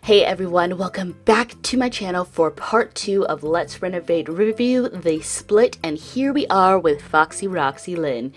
Hey everyone, welcome back to my channel for part 2 of Let's Renovate Riverview, The Split, and here we are with Foxy Roxie Lynn.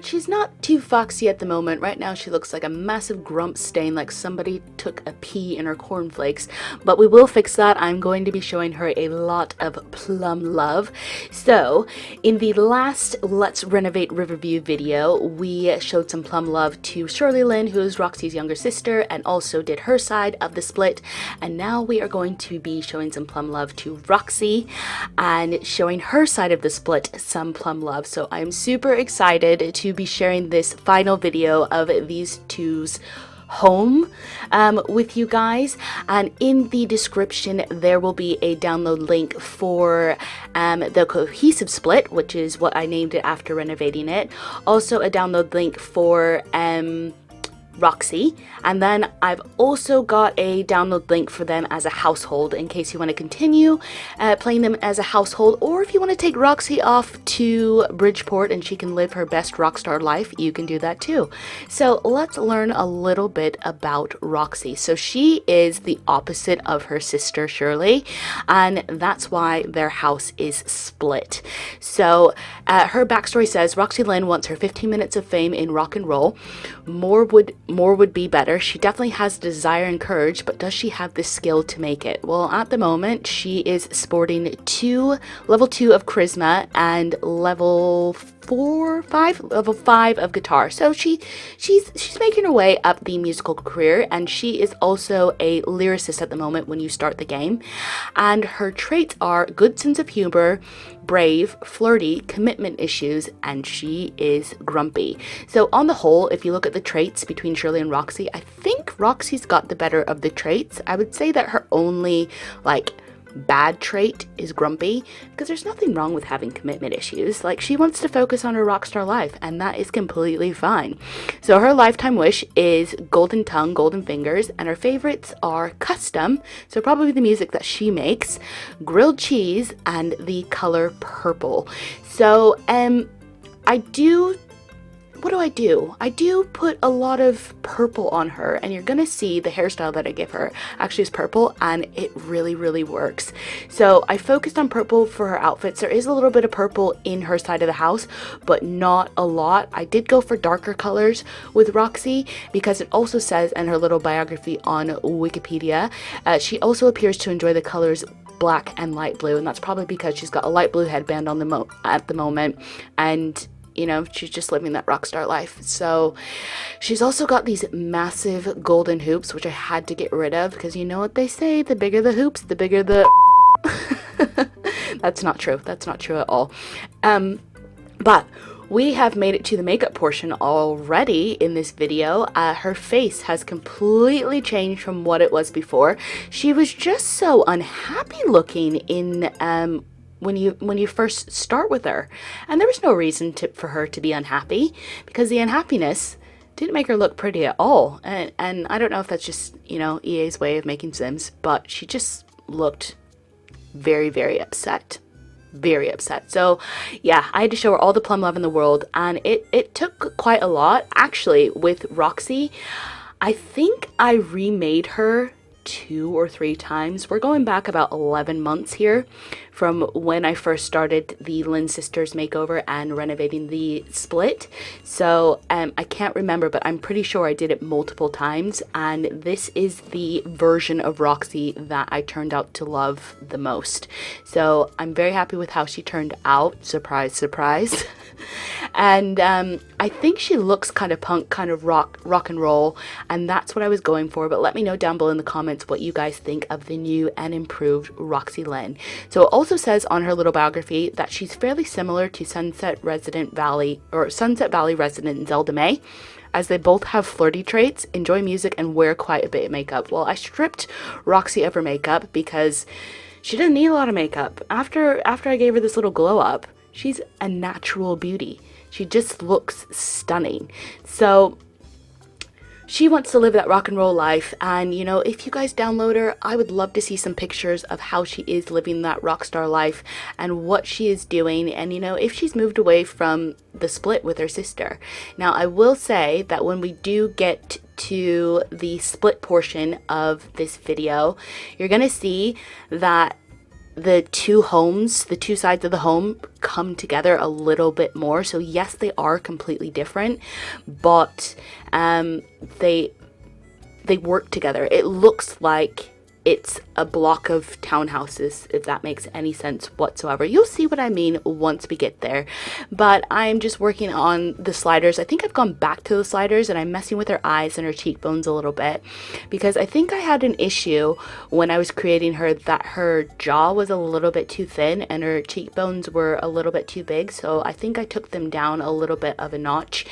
She's not too foxy at the moment. Right now she looks like a massive grump stain, like somebody took a pee in her cornflakes, but we will fix that. I'm going to be showing her a lot of plum love. So, in the last Let's Renovate Riverview video, we showed some plum love to Shirley Lynn, who is Roxie's younger sister, and also did her side of the split, and now we are going to be showing some plum love to Roxie and showing her side of the split some plum love. So I'm super excited to be sharing this final video of these two's home with you guys, and in the description there will be a download link for the cohesive split, which is what I named it after renovating it. Also a download link for Roxie, and then I've also got a download link for them as a household in case you want to continue playing them as a household, or if you want to take Roxie off to Bridgeport and she can live her best rockstar life, you can do that too. So let's learn a little bit about Roxie. So she is the opposite of her sister Shirley, and that's why their house is split. So her backstory says Roxie Lynn wants her 15 minutes of fame in rock and roll. More would be better. She definitely has desire and courage, but does she have the skill to make it? Well, at the moment she is sporting level 2 of charisma and level 5 of guitar. So she's making her way up the musical career, and she is also a lyricist at the moment when you start the game. And her traits are good sense of humor, brave, flirty, commitment issues, and she is grumpy. So on the whole, if you look at the traits between Shirley and Roxie, I think Roxie's got the better of the traits. I would say that her only bad trait is grumpy, because there's nothing wrong with having commitment issues. Like, she wants to focus on her rockstar life, and that is completely fine. So her lifetime wish is golden tongue, golden fingers, and her favorites are custom, so probably the music that she makes, grilled cheese, and the color purple. So what do? I do put a lot of purple on her, and you're gonna see the hairstyle that I give her actually is purple, and it really works. So I focused on purple for her outfits. There is a little bit of purple in her side of the house, but not a lot. I did go for darker colors with Roxie because it also says in her little biography on Wikipedia, she also appears to enjoy the colors black and light blue, and that's probably because she's got a light blue headband on at the moment, and you know, she's just living that rock star life. So she's also got these massive golden hoops, which I had to get rid of because you know what they say, the bigger the hoops, the bigger the that's not true. That's not true at all. But we have made it to the makeup portion already in this video. Her face has completely changed from what it was before. She was just so unhappy looking in when you first start with her, and there was no reason for her to be unhappy, because the unhappiness didn't make her look pretty at all. And I don't know if that's just, you know, EA's way of making Sims, but she just looked very upset. Very upset. So yeah, I had to show her all the plum love in the world, and it took quite a lot. Actually, with Roxie, I think I remade her 2 or 3 times. We're going back about 11 months here from when I first started the Lynn sisters makeover and renovating the split. So I can't remember, but I'm pretty sure I did it multiple times, and this is the version of Roxie that I turned out to love the most. So I'm very happy with how she turned out. Surprise, surprise. And I think she looks kind of punk, kind of rock and roll, and that's what I was going for. But let me know down below in the comments what you guys think of the new and improved Roxie Lynn. So it also says on her little biography that she's fairly similar to Sunset Valley resident Zelda May, as they both have flirty traits, enjoy music, and wear quite a bit of makeup. Well, I stripped Roxie of her makeup because she didn't need a lot of makeup. After I gave her this little glow up, she's a natural beauty. She just looks stunning. So She wants to live that rock and roll life, and you know, if you guys download her, I would love to see some pictures of how she is living that rock star life and what she is doing, and you know, if she's moved away from the split with her sister. Now, I will say that when we do get to the split portion of this video, you're gonna see that the two homes, the two sides of the home come together a little bit more. So yes, they are completely different, but they work together. It looks like it's a block of townhouses, if that makes any sense whatsoever. You'll see what I mean once we get there. But I'm just working on the sliders. I think I've gone back to the sliders, and I'm messing with her eyes and her cheekbones a little bit, because I think I had an issue when I was creating her that her jaw was a little bit too thin and her cheekbones were a little bit too big. So I think I took them down a little bit of a notch,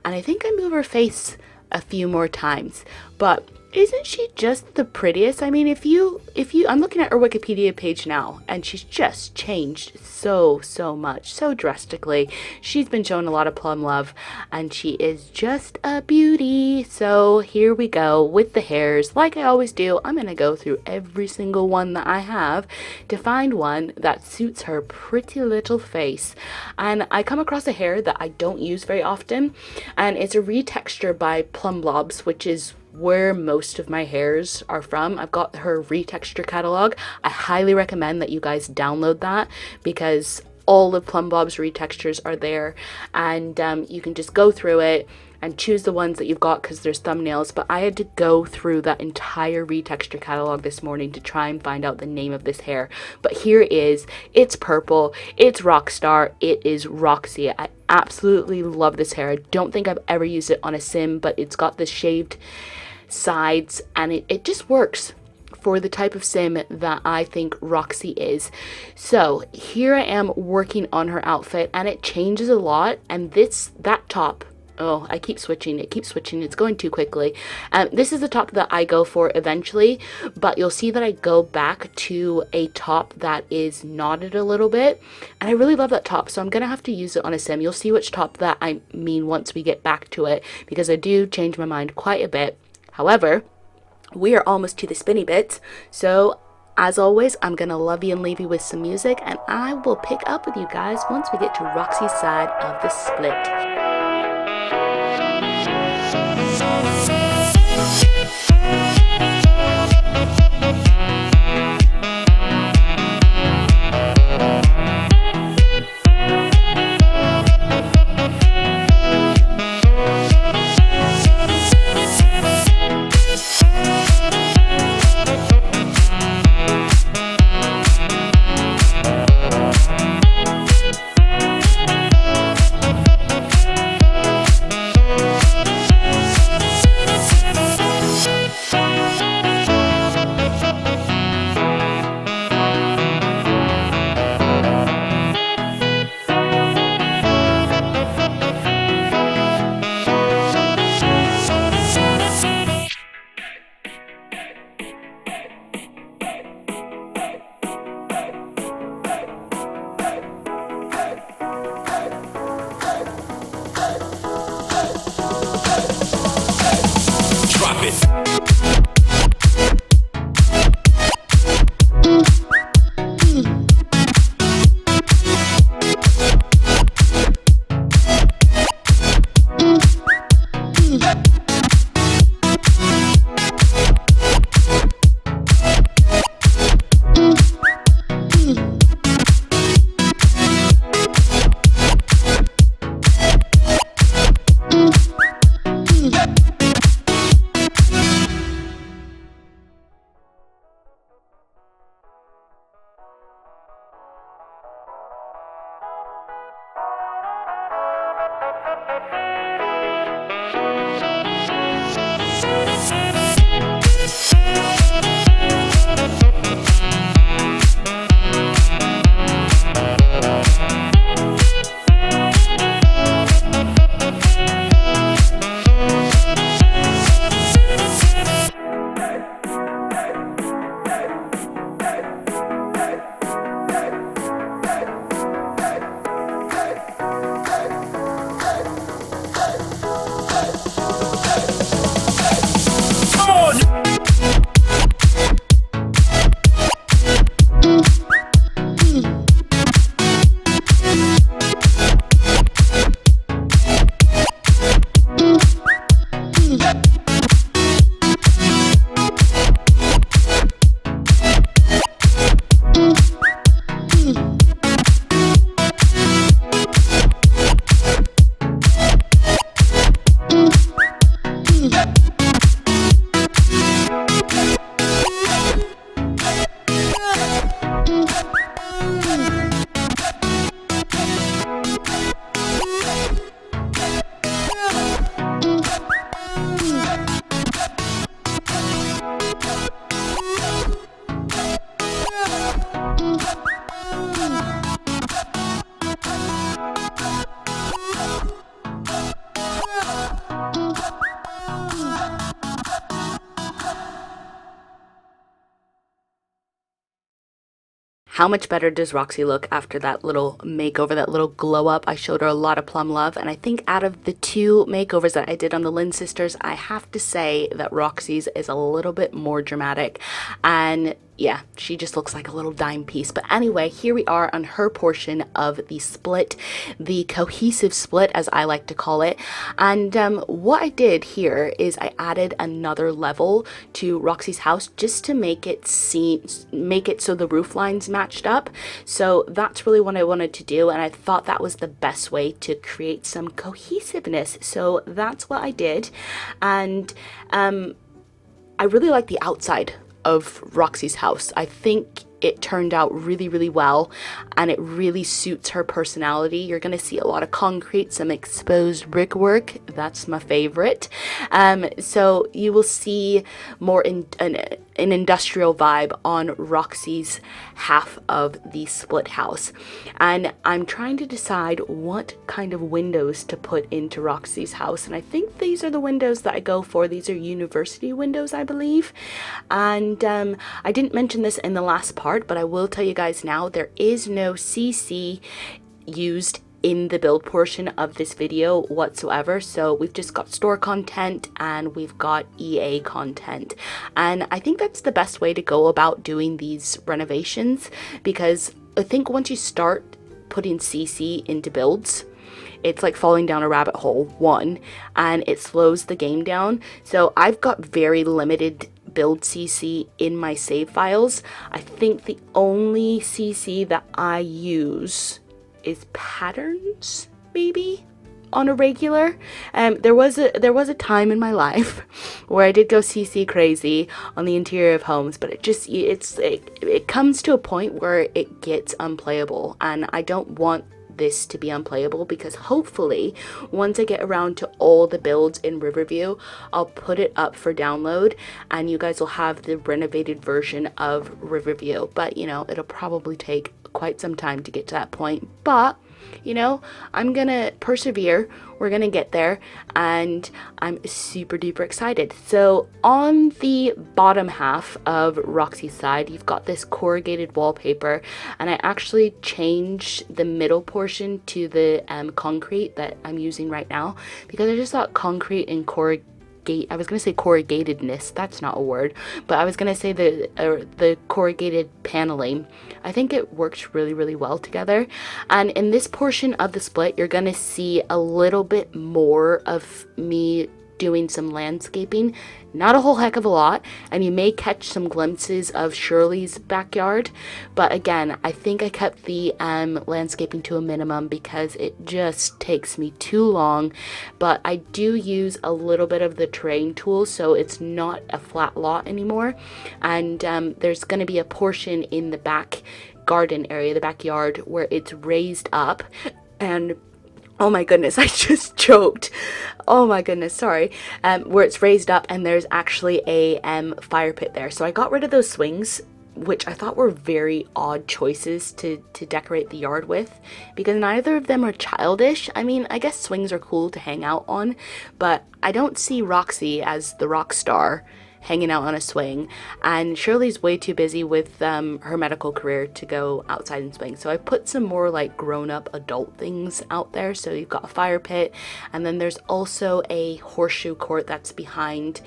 and I think I move her face a few more times. But isn't she just the prettiest? I mean, if you I'm looking at her Wikipedia page now, and she's just changed so much, so drastically. She's been shown a lot of plum love, and she is just a beauty. So here we go with the hairs. Like I always do, I'm gonna go through every single one that I have to find one that suits her pretty little face. And I come across a hair that I don't use very often, and it's a retexture by Plum Blobs, which is where most of my hairs are from. I've got her retexture catalog. I highly recommend that you guys download that, because all of Plum Bob's retextures are there, and you can just go through it and choose the ones that you've got, because there's thumbnails. But I had to go through that entire retexture catalog this morning to try and find out the name of this hair. But here it is. It's purple. It's Rockstar. It is Roxie. I absolutely love this hair. I don't think I've ever used it on a sim, but it's got the shaved sides, and it just works for the type of sim that I think Roxie is. So here I am working on her outfit, and it changes a lot. And that top, oh, I keep switching. It keeps switching. It's going too quickly. This is the top that I go for eventually, but you'll see that I go back to a top that is knotted a little bit, and I really love that top. So I'm going to have to use it on a sim. You'll see which top that I mean once we get back to it, because I do change my mind quite a bit. However, we are almost to the spinny bits. So as always, I'm going to love you and leave you with some music, and I will pick up with you guys once we get to Roxie's side of the split. how much better does Roxie look after that little makeover, that little glow up? I showed her a lot of plum love, and I think out of the 2 makeovers that I did on the Lynn sisters, I have to say that Roxie's is a little bit more dramatic, and yeah, she just looks like a little dime piece. But anyway, here we are on her portion of the split, the cohesive split, as I like to call it. And what I did here is I added another level to Roxie's house just to make it so the roof lines matched up. So that's really what I wanted to do, and I thought that was the best way to create some cohesiveness. So that's what I did, and I really like the outside of Roxie's house. I think it turned out really well, and it really suits her personality. You're gonna see a lot of concrete, some exposed brickwork. That's my favorite. So you will see more in an industrial vibe on Roxie's half of the split house, and I'm trying to decide what kind of windows to put into Roxie's house, and I think these are the windows that I go for. These are university windows, I believe, and I didn't mention this in the last part, but I will tell you guys now, there is no CC used in the build portion of this video whatsoever. So we've just got store content and we've got EA content, and I think that's the best way to go about doing these renovations, because I think once you start putting CC into builds, it's like falling down a rabbit hole, and it slows the game down. So I've got very limited build CC in my save files. I think the only CC that I use is patterns, maybe, on a regular. There was a time in my life where I did go CC crazy on the interior of homes, but it comes to a point where it gets unplayable, and I don't want this to be unplayable, because hopefully once I get around to all the builds in Riverview, I'll put it up for download and you guys will have the renovated version of Riverview. But you know, it'll probably take quite some time to get to that point, but you know, I'm gonna persevere. We're gonna get there, and I'm super duper excited. So on the bottom half of Roxie's side, you've got this corrugated wallpaper, and I actually changed the middle portion to the concrete that I'm using right now, because I just thought concrete and I was going to say corrugatedness, that's not a word, but I was going to say the corrugated paneling. I think it works really well together. And in this portion of the split, you're going to see a little bit more of me doing some landscaping, not a whole heck of a lot, and you may catch some glimpses of Shirley's backyard, but again, I think I kept the landscaping to a minimum because it just takes me too long. But I do use a little bit of the terrain tool, so it's not a flat lot anymore, and there's going to be a portion in the back garden area, the backyard, where it's raised up, and oh my goodness, I just choked. Oh my goodness, sorry. Where it's raised up and there's actually a fire pit there. So I got rid of those swings, which I thought were very odd choices to decorate the yard with, because neither of them are childish. I mean, I guess swings are cool to hang out on, but I don't see Roxie as the rock star hanging out on a swing, and Shirley's way too busy with her medical career to go outside and swing. So I put some more like grown-up adult things out there. So you've got a fire pit, and then there's also a horseshoe court that's behind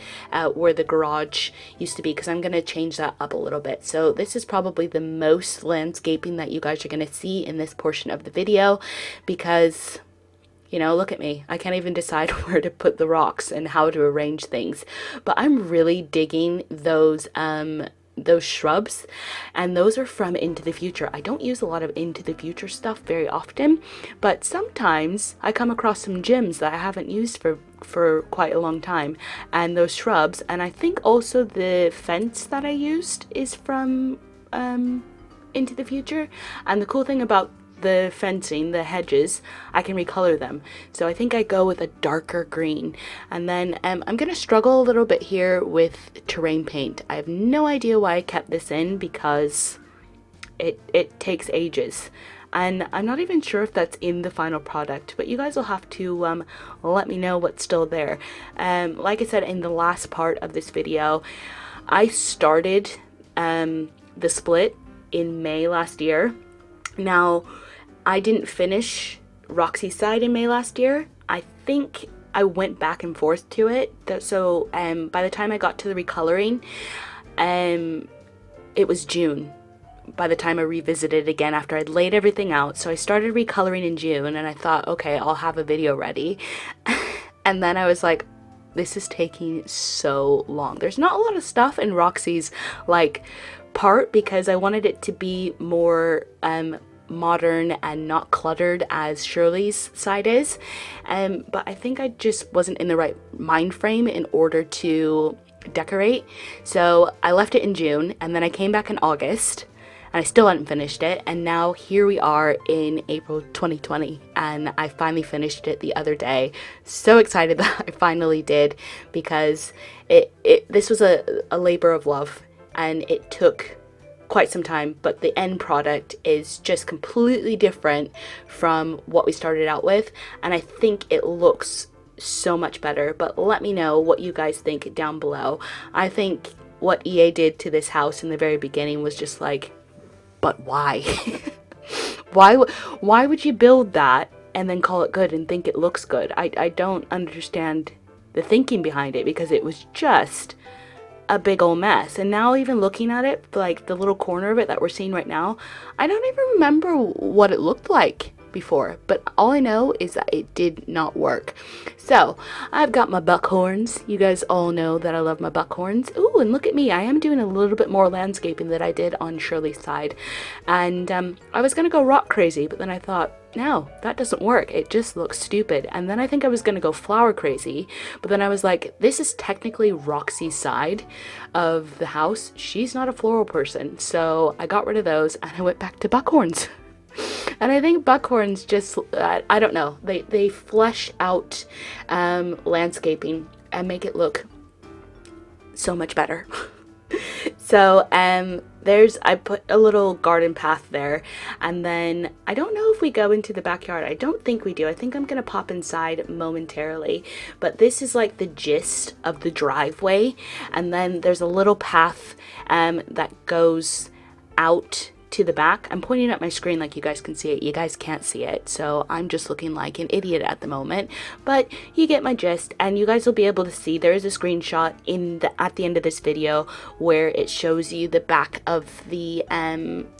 where the garage used to be, because I'm going to change that up a little bit. So this is probably the most landscaping that you guys are going to see in this portion of the video, because you know, look at me. I can't even decide where to put the rocks and how to arrange things. But I'm really digging those shrubs, and those are from Into the Future. I don't use a lot of Into the Future stuff very often, but sometimes I come across some gems that I haven't used for quite a long time, and those shrubs, and I think also the fence that I used is from Into the Future. And the cool thing about the fencing, the hedges, I can recolor them. So I think I go with a darker green. And then I'm gonna struggle a little bit here with terrain paint. I have no idea why I kept this in, because it takes ages. And I'm not even sure if that's in the final product, but you guys will have to let me know what's still there. Like I said in the last part of this video, I started the split in May last year. Now, I didn't finish Roxie's side in May last year. I think I went back and forth to it. So by the time I got to the recoloring, it was June. By the time I revisited again after I'd laid everything out. So I started recoloring in June, and I thought, okay, I'll have a video ready. And then I was like, this is taking so long. There's not a lot of stuff in Roxie's like part because I wanted it to be more modern and not cluttered as Shirley's side is. But I think I just wasn't in the right mind frame in order to decorate. So I left it in June, and then I came back in August, and I still hadn't finished it. And now here we are in April 2020, and I finally finished it the other day. So excited that I finally did, because this was a labor of love, and it took quite some time, but the end product is just completely different from what we started out with, and I think it looks so much better. But let me know what you guys think down below. I think what EA did to this house in the very beginning was just like, but why? why would you build that and then call it good and think it looks good? I don't understand the thinking behind it, because it was just a big old mess. And now, even looking at it, like the little corner of it that we're seeing right now, I don't even remember what it looked like before, but all I know is that it did not work. So I've got my buckhorns. You guys all know that I love my buckhorns. Ooh, and look at me, I am doing a little bit more landscaping than I did on Shirley's side. And I was gonna go rock crazy, but then I thought, no, that doesn't work. It just looks stupid. And then I think I was gonna go flower crazy, but then I was like, this is technically Roxie's side of the house. She's not a floral person. So I got rid of those and I went back to buckhorns. And I think buckhorns just, I don't know, they flesh out landscaping and make it look so much better. So I put a little garden path there, and then I don't know if we go into the backyard. I don't think we do. I think I'm gonna pop inside momentarily, but this is like the gist of the driveway, and then there's a little path that goes out to the back. I'm pointing at my screen like you guys can see it. You guys can't see it, so I'm just looking like an idiot at the moment, but you get my gist, and you guys will be able to see there is a screenshot at the end of this video where it shows you the back of the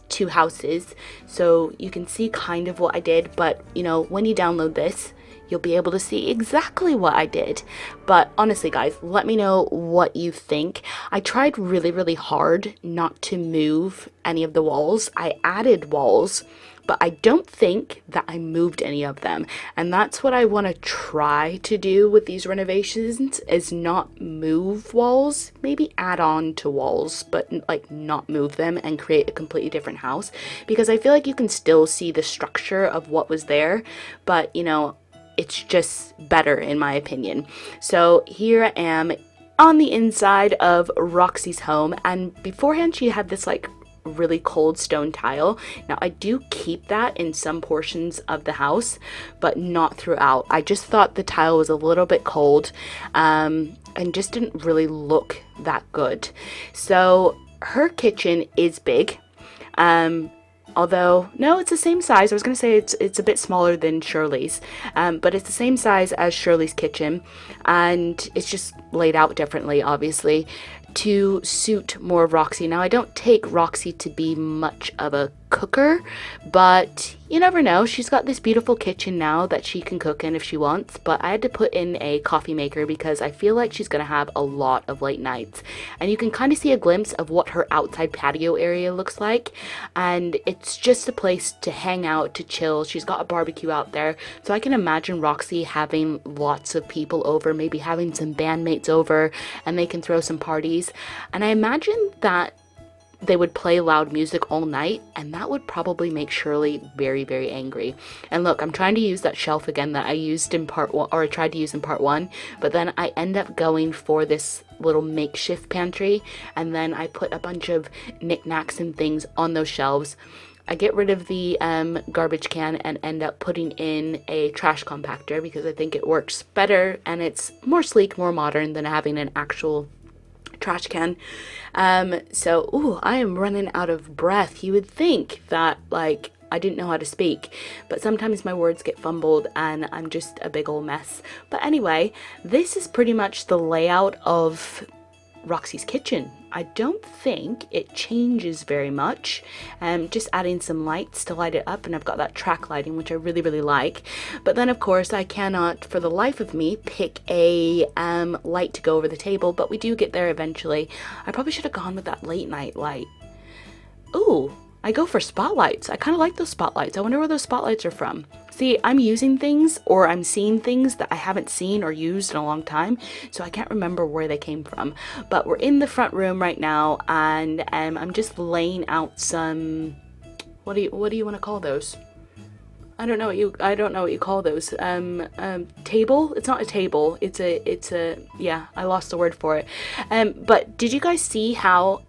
two houses, so you can see kind of what I did. But you know, when you download this, you'll be able to see exactly what I did. But honestly, guys, let me know what you think. I tried really, really hard not to move any of the walls. I added walls, but I don't think that I moved any of them. And that's what I want to try to do with these renovations, is not move walls, maybe add on to walls, but like not move them and create a completely different house, because I feel like you can still see the structure of what was there, but you know, it's just better in my opinion. So here I am on the inside of Roxie's home, and beforehand she had this like really cold stone tile. Now I do keep that in some portions of the house, but not throughout. I just thought the tile was a little bit cold and just didn't really look that good. So her kitchen is big. Although, no, it's the same size. I was going to say it's a bit smaller than Shirley's, but it's the same size as Shirley's kitchen, and it's just laid out differently, obviously, to suit more of Roxie. Now, I don't take Roxie to be much of a cooker, but you never know. She's got this beautiful kitchen now that she can cook in if she wants, but I had to put in a coffee maker because I feel like she's going to have a lot of late nights. And you can kind of see a glimpse of what her outside patio area looks like, and it's just a place to hang out, to chill. She's got a barbecue out there, so I can imagine Roxie having lots of people over, maybe having some bandmates over, and they can throw some parties. And I imagine that they would play loud music all night, and that would probably make Shirley very, very angry. And look, I'm trying to use that shelf again that I used in part one, or I tried to use in part one, but then I end up going for this little makeshift pantry, and then I put a bunch of knickknacks and things on those shelves. I get rid of the garbage can and end up putting in a trash compactor because I think it works better and it's more sleek, more modern than having an actual trash can. So, ooh, I am running out of breath. You would think that, like, I didn't know how to speak, but sometimes my words get fumbled and I'm just a big old mess. But anyway, this is pretty much the layout of Roxie's kitchen. I don't think it changes very much. Just adding some lights to light it up, and I've got that track lighting, which I really, really like. But then, of course, I cannot, for the life of me, pick a light to go over the table, but we do get there eventually. I probably should have gone with that late night light. Ooh, I go for spotlights. I kind of like those spotlights. I wonder where those spotlights are from. See, I'm using things, or I'm seeing things that I haven't seen or used in a long time, so I can't remember where they came from. But we're in the front room right now, and I'm just laying out some, what do you want to call those? I don't know what you call those. Table? It's not a table. It's a yeah, I lost the word for it. But did you guys see how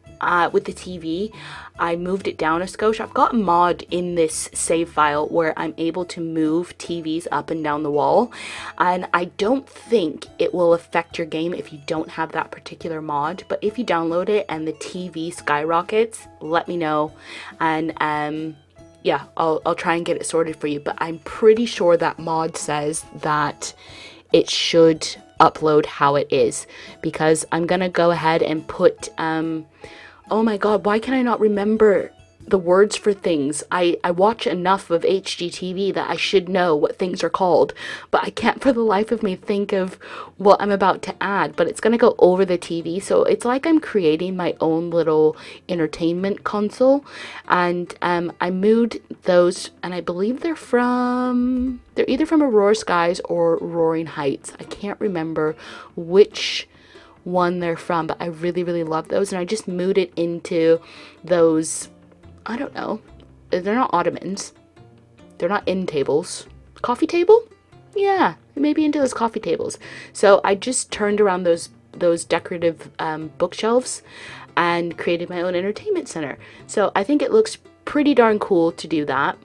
with the TV, I moved it down a skosh? I've got a mod in this save file where I'm able to move TVs up and down the wall, and I don't think it will affect your game if you don't have that particular mod, but if you download it and the TV skyrockets, let me know, and yeah, I'll try and get it sorted for you. But I'm pretty sure that mod says that it should upload how it is, because I'm gonna go ahead and put oh my god, why can I not remember the words for things? I watch enough of HGTV that I should know what things are called, but I can't for the life of me think of what I'm about to add. But it's going to go over the TV, so it's like I'm creating my own little entertainment console. And I moved those, and I believe they're either from Aurora Skies or Roaring Heights. I can't remember which one they're from, but I really, really love those, and I just moved it into those, I don't know, they're not ottomans, they're not end tables, coffee table, yeah, maybe into those coffee tables. So I just turned around those decorative bookshelves and created my own entertainment center. So I think it looks pretty darn cool to do that,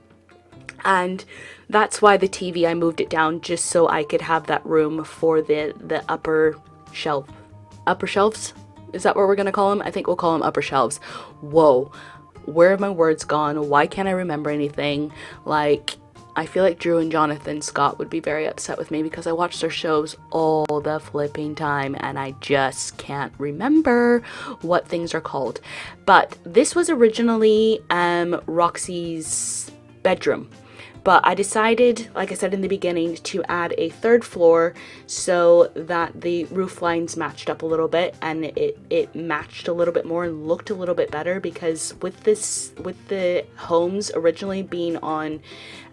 and that's why the TV, I moved it down just so I could have that room for the upper shelves. Is that what we're gonna call them? I think we'll call them upper shelves. Whoa, where have my words gone? Why can't I remember anything? Like, I feel like Drew and Jonathan Scott would be very upset with me because I watch their shows all the flipping time and I just can't remember what things are called. But this was originally Roxie's bedroom. But I decided, like I said in the beginning, to add a third floor so that the roof lines matched up a little bit, and it matched a little bit more and looked a little bit better, because with the homes originally being on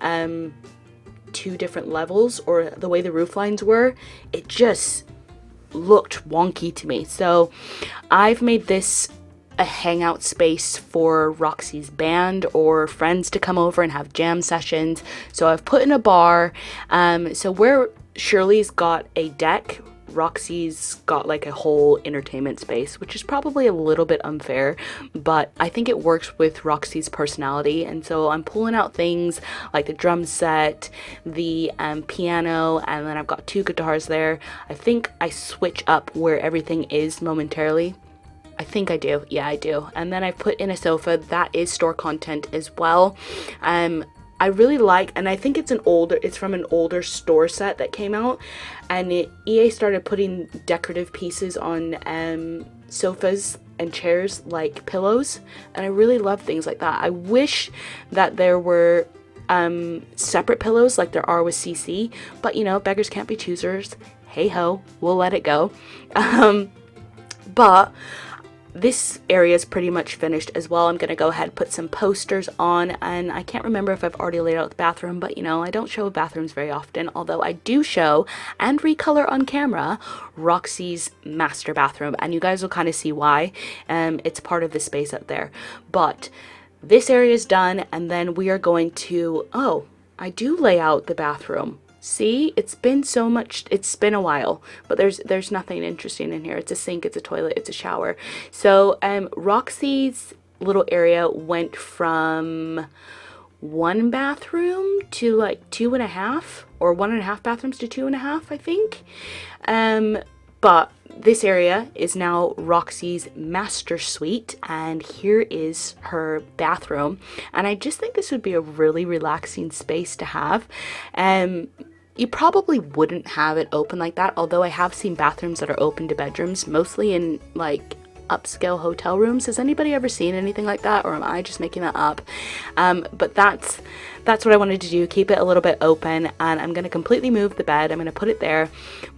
2 different levels, or the way the roof lines were, it just looked wonky to me. So I've made this a hangout space for Roxie's band or friends to come over and have jam sessions. So I've put in a bar. So where Shirley's got a deck, Roxie's got like a whole entertainment space, which is probably a little bit unfair, but I think it works with Roxie's personality. And so I'm pulling out things like the drum set, the piano, and then I've got 2 guitars there. I think I switch up where everything is momentarily. I think I do. Yeah, I do. And then I've put in a sofa that is store content as well. I really like, and I think it's from an older store set that came out, and EA started putting decorative pieces on sofas and chairs like pillows, and I really love things like that. I wish that there were separate pillows like there are with CC, but you know, beggars can't be choosers. Hey ho, we'll let it go. But this area is pretty much finished as well. I'm going to go ahead and put some posters on, and I can't remember if I've already laid out the bathroom, but you know, I don't show bathrooms very often, although I do show and recolor on camera Roxie's master bathroom, and you guys will kind of see why. It's part of the space up there. But this area is done, and then we are going to, oh, I do lay out the bathroom. See, it's been a while, but there's nothing interesting in here. It's a sink, it's a toilet, it's a shower. So Roxie's little area went from 1 bathroom to like 2.5, or 1.5 bathrooms to 2.5, I think. But this area is now Roxie's master suite, and here is her bathroom. And I just think this would be a really relaxing space to have. You probably wouldn't have it open like that, although I have seen bathrooms that are open to bedrooms, mostly in like upscale hotel rooms. Has anybody ever seen anything like that, or am I just making that up? But that's what I wanted to do, keep it a little bit open. And I'm going to completely move the bed. I'm going to put it there,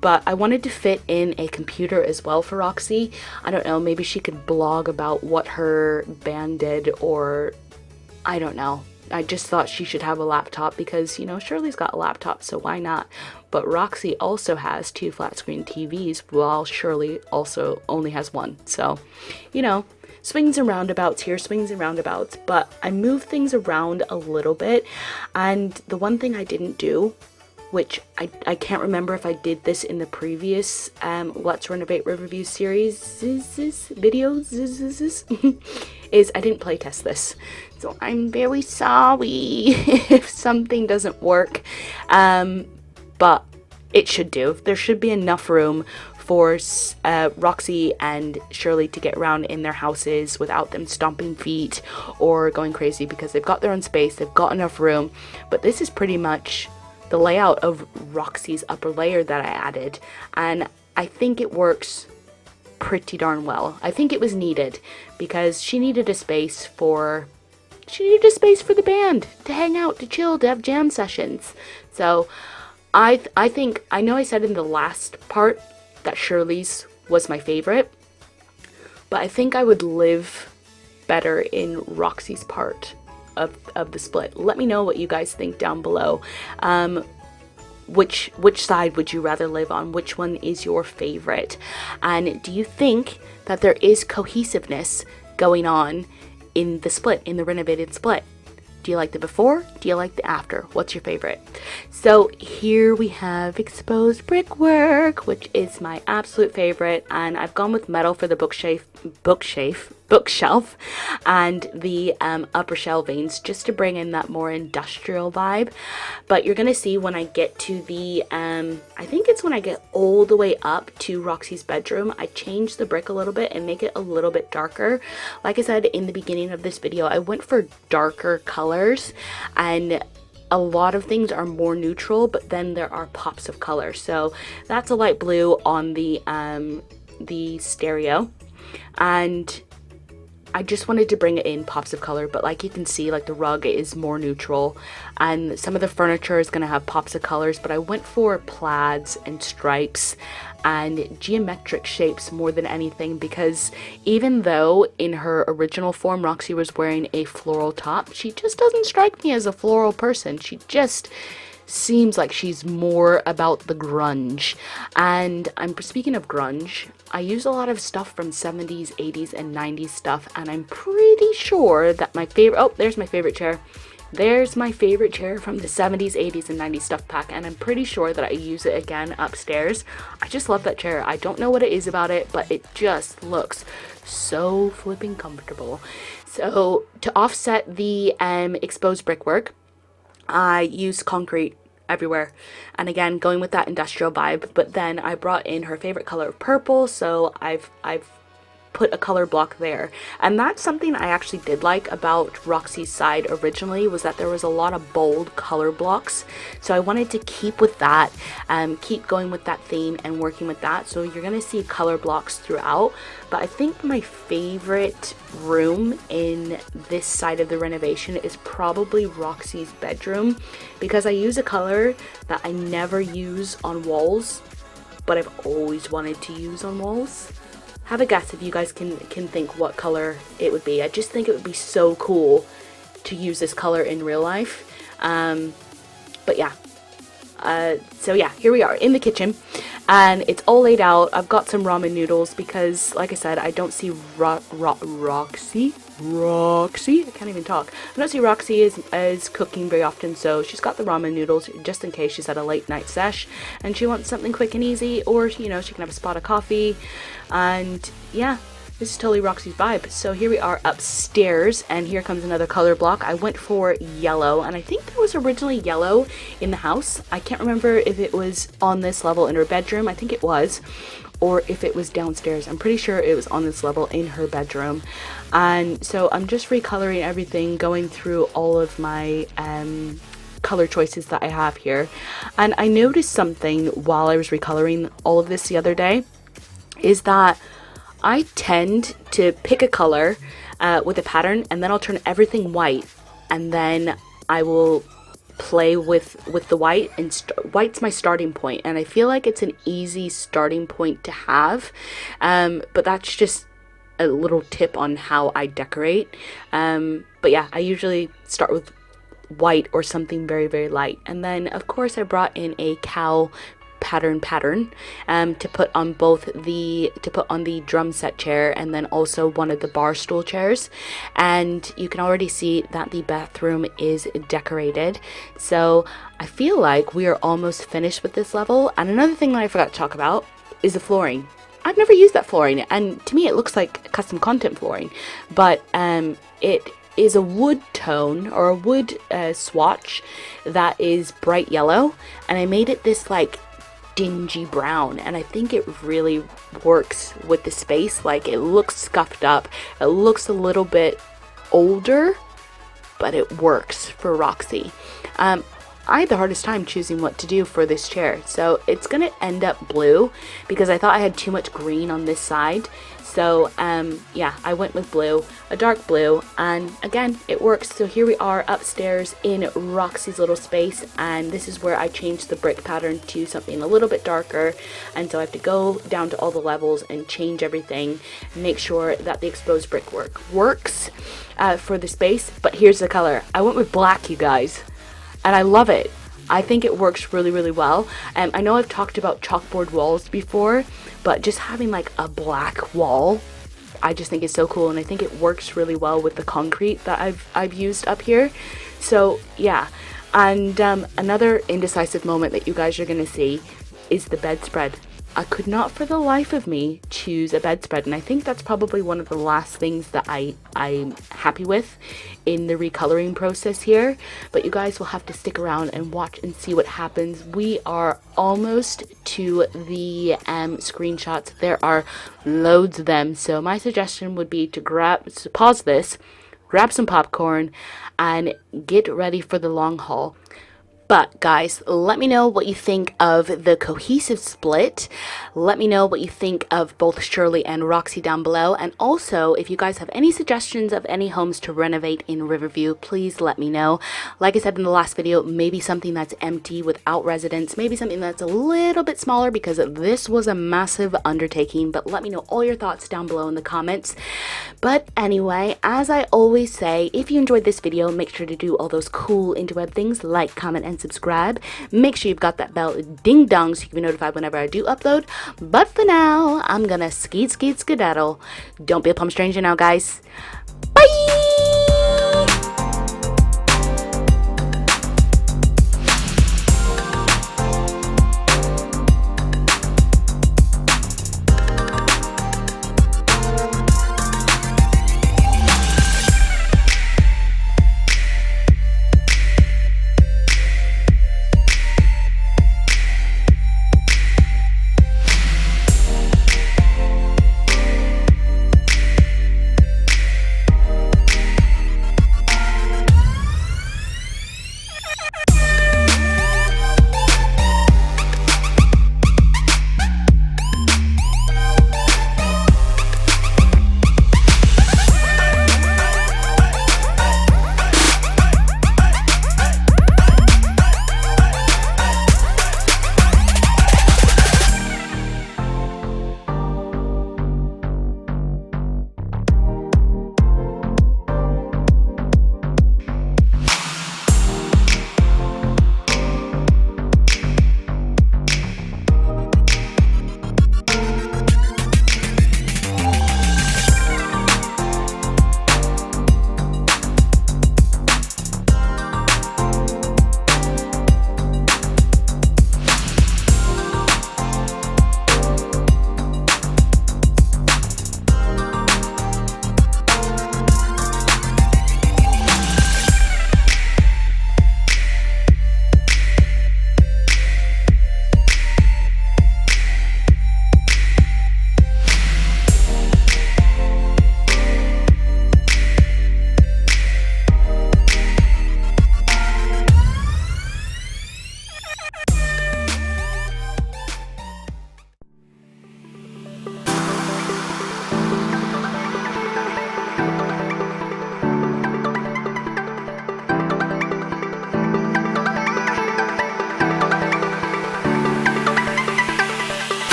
but I wanted to fit in a computer as well for Roxie. I don't know, maybe she could blog about what her band did, or I don't know. I just thought she should have a laptop because, you know, Shirley's got a laptop, so why not? But Roxie also has 2 flat screen TVs, while Shirley also only has 1. So, you know, swings and roundabouts here, swings and roundabouts. But I moved things around a little bit. And the one thing I didn't do, which I can't remember if I did this in the previous Let's Renovate Riverview series videos, is I didn't play test this. So I'm very sorry if something doesn't work, but it should do. There should be enough room for Roxie and Shirley to get around in their houses without them stomping feet or going crazy, because they've got their own space, they've got enough room. But this is pretty much the layout of Roxie's upper layer that I added, and I think it works pretty darn well. I think it was needed because she needed a space for the band to hang out, to chill, to have jam sessions. So I think, I know I said in the last part that Shirley's was my favorite, but I think I would live better in Roxie's part of the split. Let me know what you guys think down below. Which side would you rather live on? Which one is your favorite? And do you think that there is cohesiveness going on in the split, in the renovated split? Do you like the before? Do you like the after? What's your favorite? So here we have exposed brickwork, which is my absolute favorite, and I've gone with metal for the bookshelf and the upper shelvings, just to bring in that more industrial vibe. But you're gonna see when I get to the I think it's when I get all the way up to Roxie's bedroom, I change the brick a little bit and make it a little bit darker. Like I said in the beginning of this video, I went for darker colors, and a lot of things are more neutral, but then there are pops of color. So that's a light blue on the stereo, and I just wanted to bring it in pops of color. But like you can see, like the rug is more neutral, and some of the furniture is going to have pops of colors, but I went for plaids and stripes and geometric shapes more than anything, because even though in her original form Roxie was wearing a floral top, she just doesn't strike me as a floral person. She just seems like she's more about the grunge. And I'm speaking of grunge, I use a lot of stuff from 70s, 80s, and 90s stuff, and I'm pretty sure that my favorite, oh, there's my favorite chair. There's my favorite chair from the 70s, 80s, and 90s stuff pack, and I'm pretty sure that I use it again upstairs. I just love that chair. I don't know what it is about it, but it just looks so flipping comfortable. So to offset the exposed brickwork, I used concrete everywhere, and again going with that industrial vibe. But then I brought in her favorite color of purple, so I've put a color block there. And that's something I actually did like about Roxie's side originally, was that there was a lot of bold color blocks. So I wanted to keep with that, keep going with that theme and working with that. So you're gonna see color blocks throughout. But I think my favorite room in this side of the renovation is probably Roxie's bedroom, because I use a color that I never use on walls, but I've always wanted to use on walls. Have a guess if you guys can think what color it would be. I just think it would be so cool to use this color in real life. But yeah. So yeah, here we are in the kitchen, and it's all laid out. I've got some ramen noodles because, like I said, I don't see Roxie, I can't even talk. I don't see Roxie as cooking very often, so she's got the ramen noodles just in case she's at a late night sesh and she wants something quick and easy, or, you know, she can have a spot of coffee. And yeah, This is totally Roxie's vibe. So here we are upstairs, and here comes another color block. I went for yellow, and I think there was originally yellow in the house. I can't remember if it was on this level in her bedroom. I think it was, or if it was downstairs. I'm pretty sure it was on this level in her bedroom. And so I'm just recoloring everything, going through all of my color choices that I have here. And I noticed something while I was recoloring all of this the other day, is that I tend to pick a color with a pattern, and then I'll turn everything white, and then I will play with the white, and white's my starting point, and I feel like it's an easy starting point to have, but that's just a little tip on how I decorate. But yeah, I usually start with white or something very, very light, and then of course I brought in a cow pattern to put on the drum set chair, and then also one of the bar stool chairs. And you can already see that the bathroom is decorated, so I feel like we are almost finished with this level. And another thing that I forgot to talk about is the flooring. I've never used that flooring, and to me it looks like custom content flooring, but it is a wood tone, or a wood swatch that is bright yellow, and I made it this like dingy brown, and I think it really works with the space. Like, it looks scuffed up, it looks a little bit older, but it works for Roxie. I had the hardest time choosing what to do for this chair, so it's gonna end up blue because I thought I had too much green on this side. So yeah, I went with blue, a dark blue, and again, it works. So here we are upstairs in Roxie's little space, and this is where I changed the brick pattern to something a little bit darker, and so I have to go down to all the levels and change everything, make sure that the exposed brickwork works for the space. But here's the color. I went with black, you guys, and I love it. I think it works really, really well. I know I've talked about chalkboard walls before, but just having like a black wall, I just think is so cool, and I think it works really well with the concrete that I've used up here. So yeah, and another indecisive moment that you guys are gonna see is the bedspread. I could not for the life of me choose a bedspread, and I think that's probably one of the last things that I'm happy with in the recoloring process here. But you guys will have to stick around and watch and see what happens. We are almost to the screenshots. There are loads of them, so my suggestion would be to pause this, grab some popcorn, and get ready for the long haul. But guys, let me know what you think of the cohesive split. Let me know what you think of both Shirley and Roxie down below. And also, if you guys have any suggestions of any homes to renovate in Riverview, please let me know. Like I said in the last video, maybe something that's empty without residents, maybe something that's a little bit smaller, because this was a massive undertaking. But let me know all your thoughts down below in the comments. But anyway, as I always say, if you enjoyed this video, make sure to do all those cool interweb things, like, comment, and subscribe. Make sure you've got that bell ding dong so you can be notified whenever I do upload. But for now, I'm gonna skedaddle. Don't be a plum stranger now, guys. Bye!